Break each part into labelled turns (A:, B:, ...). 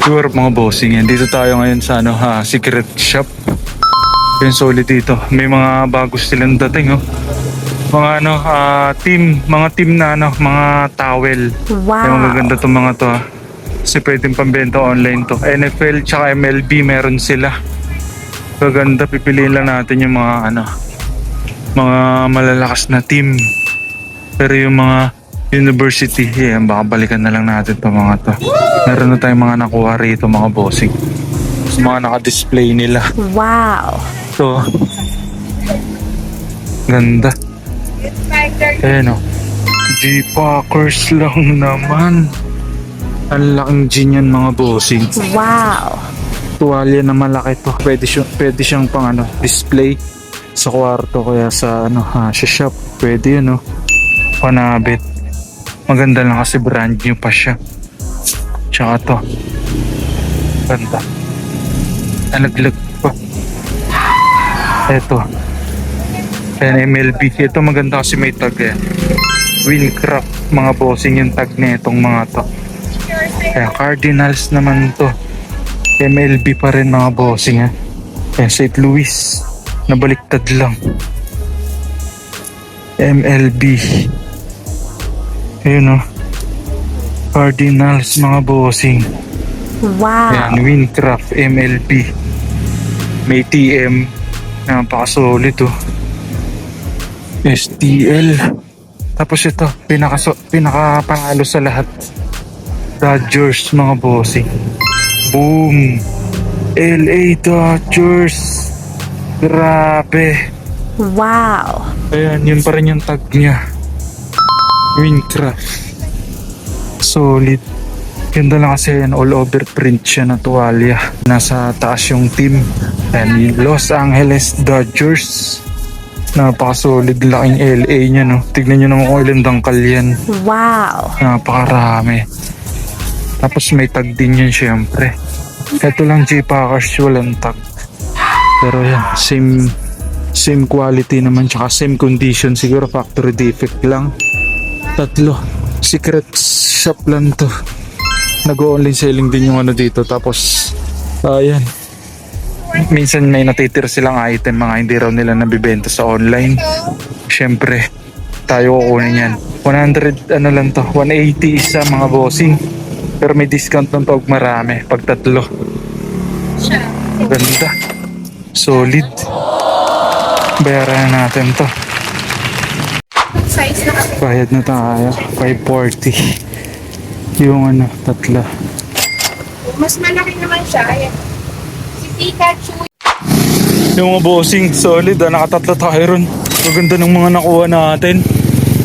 A: Sure mga bossing yan. Dito tayo ngayon sa secret shop. Yung solid dito. May mga bago silang dating Mga mga team na mga towel.
B: Wow.
A: Yung magaganda tong mga to Kasi pwedeng pambenta online to. NFL tsaka MLB meron sila. Maganda, pipiliin lang natin yung mga mga malalakas na team. Pero yung mga university, baka balikan na lang natin to mga to. Meron na tayong mga nakuha rito mga bossing. Mga naka-display nila.
B: Wow.
A: So, ganda. Ayan G-Packers lang naman. Ang laking G niyan mga bossing.
B: Wow.
A: Tuwalya na malaki to. Pwede siyang pang display sa kwarto, kaya sa sa shop. Pwede yun panabit. Maganda lang kasi brand new pa siya. Tsaka to. Ganda. Nalaglag pa. Eto. Ayan, MLB. Ito maganda kasi may tag Wincraft mga bossing yung tag na itong mga to. Ayan, Cardinals naman to. MLB pa rin mga bossing Ayan, St. Louis. Nabaliktad lang. MLB. Ayun Cardinals mga bossing.
B: Wow.
A: Ayan, Wincraft MLB. May TM. Napaka-solid STL. Tapos ito, pinaka-panalo sa lahat. Dodgers mga bossing. Boom! LA Dodgers. Grabe.
B: Wow.
A: Ayan, yun pa rin yung tag niya. Wincraft. Solid. Ganda lang kasi yan, all over print siya na tuwalya. Nasa taas yung team. And Los Angeles Dodgers. Napaka-solid, laking LA niya Tignan nyo naman kung ilang dangkal yan.
B: Wow.
A: Napakarami. Tapos may tag din yan syempre. Ito lang G-Packers, walang tag. Pero yan, same quality naman, tsaka same condition. Siguro factory defect lang. Tatlo. Secret shop lang to. Nag-online selling din yung dito. Tapos ayan, minsan may natitira silang item, mga hindi raw nila nabibenta sa online. Syempre tayo kukunin yan. 100 lang to, 180 isa mga bossing. Pero may discount ng pag marami, pag tatlo. Ganda, solid. Bayaran na natin to.
C: Size na kasi.
A: Bayad na tayo, 540 yung tatlo.
C: Mas malaki naman siya. Ayan. Si Pikachu.
A: Yung mga bossing, solid nakatatlo tayo ron. Maganda ng mga nakuha natin.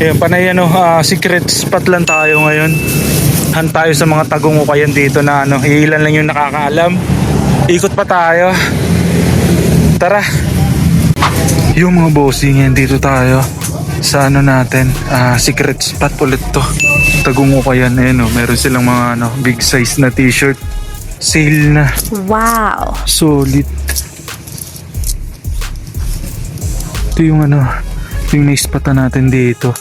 A: Ayan, panay secret spot lang tayo ngayon. Han tayo sa mga tagong ukayan dito na ilan lang yung nakakaalam. Ikot pa tayo. Tara. Yung mga bossing yan, dito tayo sa natin, secret spot ulit to. Tagong ukayan, meron silang mga big size na t-shirt. Sale na.
B: Wow.
A: Solid. Ito yung yung naispatan natin dito.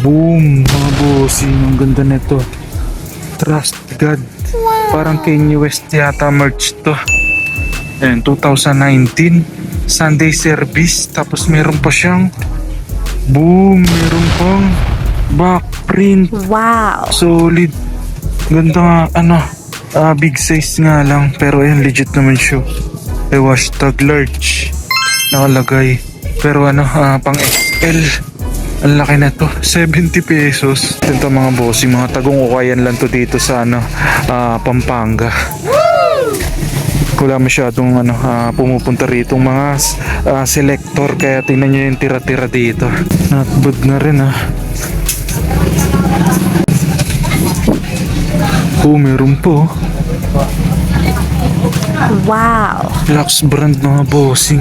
A: Boom, mga bossing, ang ganda nito. Trust God.
B: Wow.
A: Parang Kanye West yata merch to. Ayan, 2019 Sunday service. Tapos meron pa siyang meron pang back print.
B: Wow.
A: Solid. Ganda nga, big size nga lang. Pero ayan, legit naman siya. Hashtag large nakalagay. Pero pang XL. Ang laki na to, 70 pesos. Ito mga bossing, mga tagong ukayan lang to dito sa Pampanga. Wala masyadong pumupunta rito mga selector, kaya tingnan nyo yung tira-tira dito. Not bad na rin meron po.
B: Wow.
A: Lux brand mga bossing.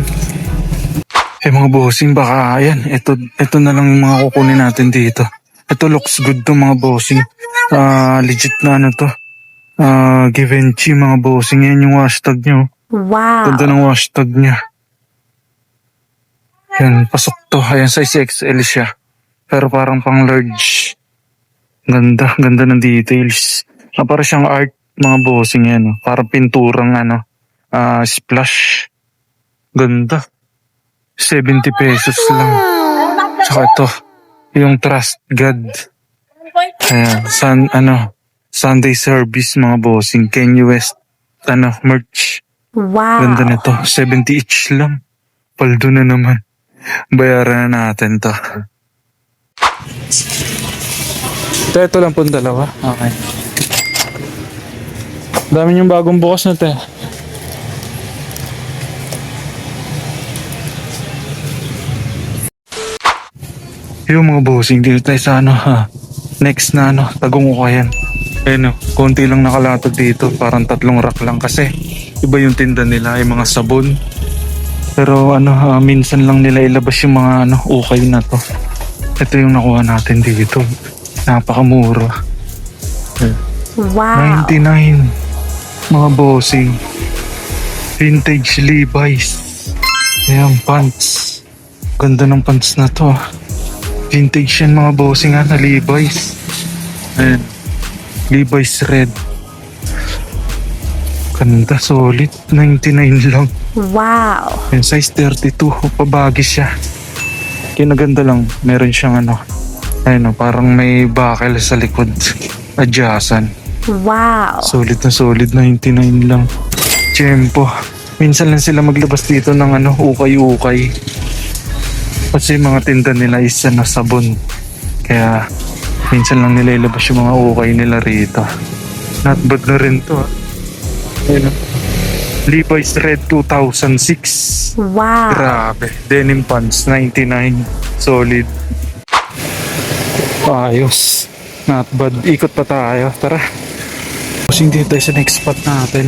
A: Mga bossing, baka ayan, ito na lang yung mga kukunin natin dito. Ito looks good to mga bossing. Legit na to. Givenchy mga bossing. Yan yung hashtag nyo.
B: Wow.
A: Ganda ng hashtag niya. Yan, pasok to. Ayan, size XL siya. Pero parang pang large. Ganda, ganda ng details. Para siyang art mga bossing yan. Oh. Parang pinturang splash. Ganda. 70 pesos lang. Tsaka ito, yung Trust God. Ayan, Sunday service mga bossing. Kanye West, merch.
B: Wow.
A: Ganda nito. 70 each lang. Paldo na naman. Bayaran na natin to. Ito lang po dalawa. Okay. Dami yung bagong bukas na te. Yung mga bossing, dito tayo sa next na Tagong Ukayan. Konti lang nakalatag dito, parang 3 rack lang kasi iba yung tinda nila, yung mga sabon. Pero minsan lang nila ilabas yung mga ukay na to. Ito yung nakuha natin dito. Napakamura.
B: Wow.
A: 99. Mga bossing. Vintage Levi's. Ayan, pants. Ganda ng pants na to. Vintage yan mga bossing na Levi's. Ayan. Levi's red. Ganda, solid. 99 lang.
B: Wow.
A: Ayan, size 32. Pabagis siya. Kinaganda lang. Meron siyang parang may bakal sa likod. Adyasan.
B: Wow.
A: Solid na solid, 99 lang. Tiyempo. Minsan lang sila maglabas dito ng ukay-ukay. Kasi mga tinda nila is sabon. Kaya minsan lang nila ilabas yung mga ukay nila rito. Not bad na rin to. Ayun. Levi's Red 2006.
B: Wow.
A: Grabe. Denim pants, 99. Solid. Ayos. Not bad. Ikot pa tayo. Tara. Pusing dito tayo sa next spot natin.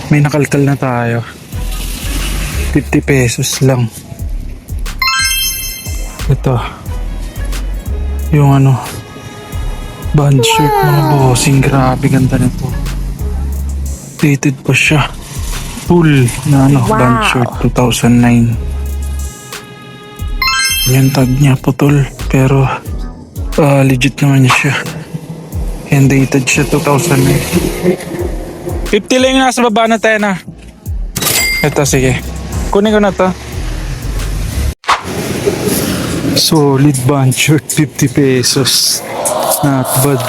A: May nakalkal na tayo. 50 pesos lang. Ito. Yung band shirt mga bossing. Grabe ganda nito. Dated pa siya. Full na band shirt 2009. Yung tag niya putol. Pero legit naman siya. And dated siya 2009. 50 lang yung nasa baba na tayo na. Ito sige. Kunin ko na to. Solid band shirt, 50 pesos. Not bad.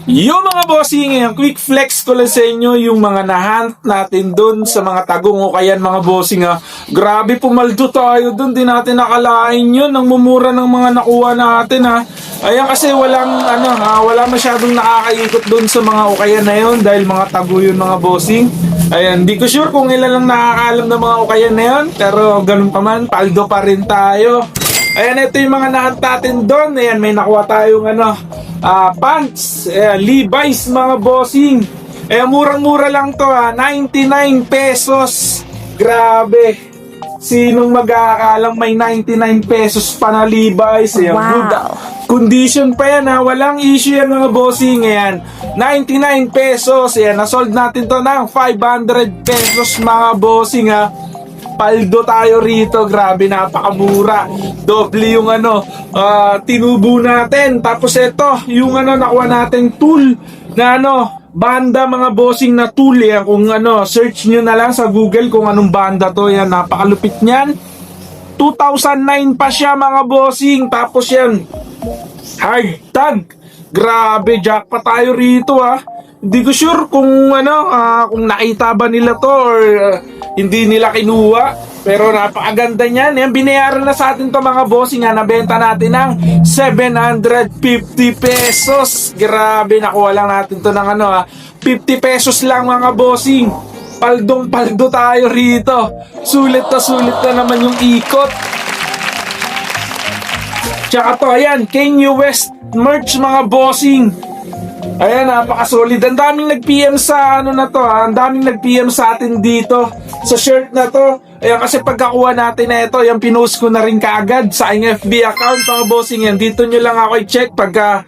D: Yo mga bossing, ngayon quick flex ko lang sa inyo yung mga nahunt natin dun sa mga Tagong Ukayan mga bossing ha. Grabe pumaldo tayo dun, di natin nakalain yun. Ang mumura ng mga nakuha natin ha. Ayan kasi wala masyadong nakakaikot dun sa mga ukayan na yun dahil mga tago yun mga bossing. Ayan, di ko sure kung ilan lang nakakaalam ng mga ukayan na yun, pero ganun pa man, paldo pa rin tayo. Ayan, ito yung mga nahunt natin dun. Ayan, may nakuha tayong pants, Levi's mga bossing. Murang-mura lang to 99 pesos. Grabe. Sinong mag-aakalang may 99 pesos pa na Levi's? Ayan,
B: Wow.
D: good condition pa yan walang issue yan mga bossing. Ayan, 99 pesos. Ayan, nasold natin to ng 500 pesos mga bossing Paldo tayo rito, grabe, napakamura. Doble yung tinubo natin. Tapos ito, yung nakuha natin tool na banda mga bossing na tool. Yan, kung search nyo na lang sa Google kung anong banda to. Yan, napakalupit niyan. 2009 pa siya mga bossing. Tapos yan, hard tag. Grabe, jackpot tayo rito Hindi ko sure kung kung nakita ba nila to or hindi nila kinuha. Pero napakaganda niyan. Yan, binayaran na sa atin to mga bossing nabenta natin ng 750 pesos. Grabe, nakuha lang natin to ng 50 pesos lang mga bossing. Paldong paldo tayo rito. Sulit na naman yung ikot. Tsaka to, ayan, Kanye West merch mga bossing. Ayan, napaka-solid. Ang daming nag-PM sa Ang daming nag-PM sa atin dito sa shirt na to. Ayan, kasi pagkakuha natin na ito, yung pinost ko na rin kaagad sa aking FB account mga bossing yan. Dito nyo lang ako i-check pagka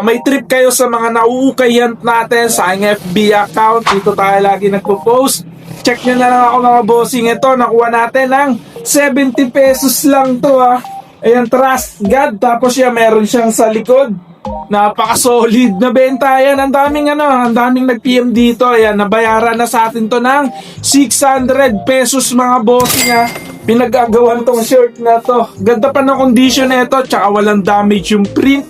D: may trip kayo sa mga nauukayan natin sa aking FB account. Dito tayo lagi nagpo-post. Check nyo na lang ako mga bossing. Ito, nakuha natin ng 70 pesos lang to Ayan, Trust God. Tapos yan, meron siyang sa likod. Napaka-solid na benta. Ayan, ang daming nag-PM dito. Ayan, nabayaran na sa atin to ng 600 pesos mga bossing ha. Pinagagawan tong shirt na to. Ganda pa ng condition na ito. Tsaka walang damage yung print.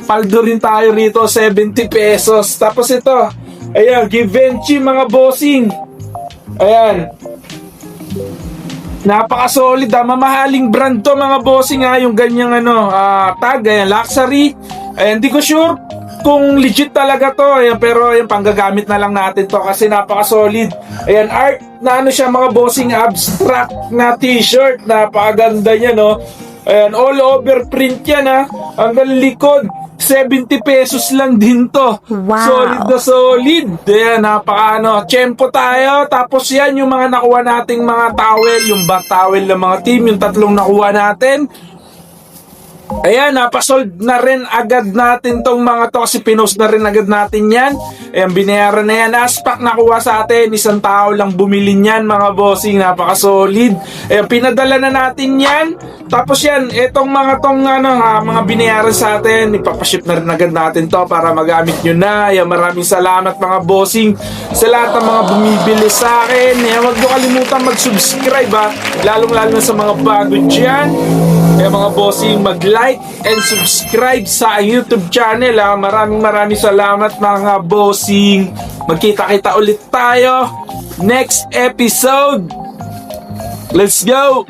D: Paldo rin tayo rito, 70 pesos. Tapos ito, ayan, Givenchy mga bossing. Ayan. Napaka-solid ha. Mamahaling brand to mga bossing ha. Yung ganyang tag, ayan, luxury. Ayan, di ko sure kung legit talaga to. Ayan, pero ayan, panggagamit na lang natin to kasi napaka-solid. Ayan, art na siya mga bossing, abstract na t-shirt. Napakaganda niya, no? Ayan, all over print yan ha. Hanggang likod. 70 pesos lang din to.
B: Wow.
D: Solid na solid. Ayan, tiyempo tayo. Tapos yan, yung mga nakuha nating mga towel, yung back towel ng mga team, yung tatlong nakuha natin. Ayan, napasold na rin agad natin tong mga to kasi pinost na rin agad natin yan. Ayan, binayaran na yan. Aspak nakuha sa atin. Isang tao lang bumili niyan mga bossing. Napaka-solid. Ayan, pinadala na natin yan. Tapos yan, etong mga mga binayaran sa atin, ipapaship na rin agad natin to para magamit nyo na. Ayan, maraming salamat mga bossing sa lahat ng mga bumibili sa akin. Ayan, huwag nyo kalimutan mag-subscribe ha. Lalong-lalo na sa mga bago dyan. Ayan mga bossing, mag-like and subscribe sa YouTube channel ha. Maraming salamat mga bossing. Magkita-kita ulit tayo next episode. Let's go!